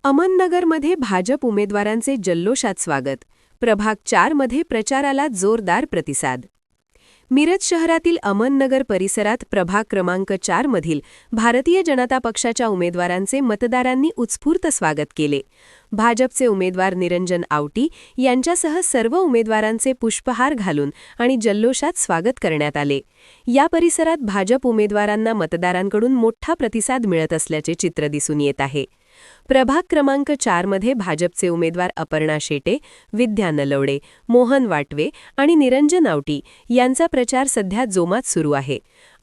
अहमदनगरमध्ये भाजप उमेदवारांचे जल्लोषात स्वागत. प्रभाग 4 मध्ये प्रचाराला जोरदार प्रतिसाद. मिरज शहरातील अहमदनगर परिसरात प्रभाग क्रमांक 4 मधील भारतीय जनता पक्षाच्या उमेदवारांचे मतदारांनी उत्स्फूर्त स्वागत केले. भाजपचे उमेदवार निरंजन आवटी यांच्यासह सर्व उमेदवारांचे पुष्पहार घालून आणि जल्लोषात स्वागत करण्यात आले. या परिसरात भाजप उमेदवारांना मतदारांकडून मोठा प्रतिसाद मिळत असल्याचे चित्र दिसून येत आहे. प्रभाग क्रमांक 4 मध्ये भाजपचे उमेदवार अपर्णा शेटे, विद्या नलवडे, मोहन वाटवे आणि निरंजन आवटी यांचा प्रचार सध्या जोमात सुरू आहे.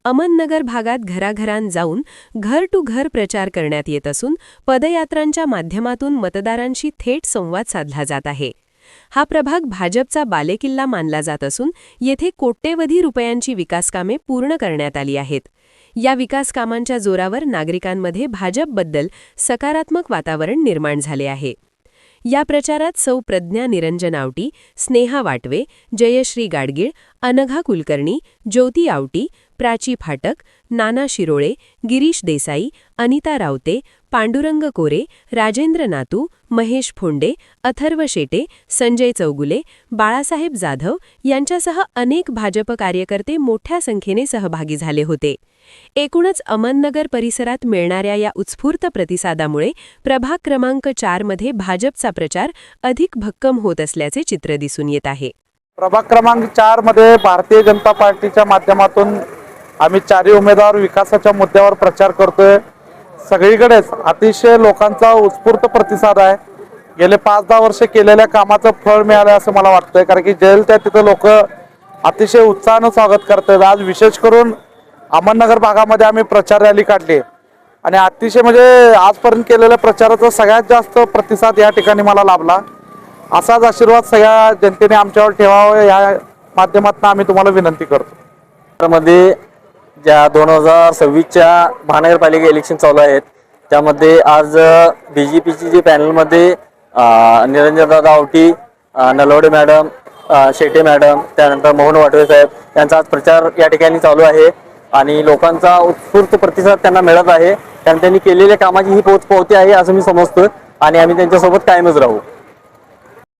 अहमदनगर भागात घराघरांत जाऊन घर टू घर प्रचार करण्यात येत असून पदयात्रांच्या माध्यमातून मतदारांशी थेट संवाद साधला जात आहे. हा प्रभाग भाजपचा बालेकिल्ला मानला जात असून येथे कोट्यवधी रुपयांची विकासकामे पूर्ण करण्यात आली आहेत. या विकासकामांच्या जोरावर नागरिकांमध्ये भाजपबद्दल सकारात्मक वातावरण निर्माण झाले आहे. या प्रचारात सौ प्रज्ञा निरंजन आवटी, स्नेहा वाटवे, जयश्री गाडगीळ, अनघा कुलकर्णी, ज्योती आवटी, प्राची फाटक, नाना शिरोळे, गिरीश देसाई, अनिता रावते, पांडुरंग कोरे, राजेंद्र नातू, महेश फोंडे, अथर्व शेटे, संजय चौगुले, बाळासाहेब जाधव यांच्यासह अनेक भाजप कार्यकर्ते मोठ्या संख्येने सहभागी झाले होते. एकूणच अहमदनगर परिसरात मिळणाऱ्या या उत्स्फूर्त प्रतिसादामुळे प्रभाग क्रमांक 4 मध्ये भाजपचा प्रचार अधिक भक्कम होत असल्याचे चित्र दिसून येत आहे. प्रभाग क्रमांक 4 मध्ये भारतीय जनता पार्टीच्या माध्यमातून आम्ही चारही उमेदवार विकासाच्या मुद्द्यावर प्रचार करतोय. सगळीकडेच अतिशय लोकांचा उत्स्फूर्त प्रतिसाद आहे. गेले 5-10 वर्ष केलेल्या कामाचं फळ मिळालं असं मला वाटतंय, कारण की जेल त्या तिथं लोक अतिशय उत्साहानं स्वागत करतात. आज विशेष करून अहमदनगर भागामध्ये आम्ही प्रचार रॅली काढली आणि अतिशय म्हणजे आजपर्यंत केलेल्या प्रचाराचा सगळ्यात जास्त प्रतिसाद या ठिकाणी मला लाभला. असाच आशीर्वाद सगळ्या जनतेने आमच्यावर ठेवावा या माध्यमातून आम्ही तुम्हाला विनंती करतो. मध्ये ज्या 2026च्या महानगरपालिका इलेक्शन चालू आहेत त्यामध्ये आज बीजेपीची जी पॅनलमध्ये निरंजनदादा आवटी, नलवडे मॅडम, शेटे मॅडम, त्यानंतर मोहन वाटवे साहेब यांचा आज प्रचार या ठिकाणी चालू आहे आणि लोकांचा उत्स्फूर्त प्रतिसाद त्यांना मिळत आहे. कारण त्यांनी केलेल्या कामाची ही पोचपावती आहे असं मी समजतो आणि आम्ही त्यांच्यासोबत कायमच राहू.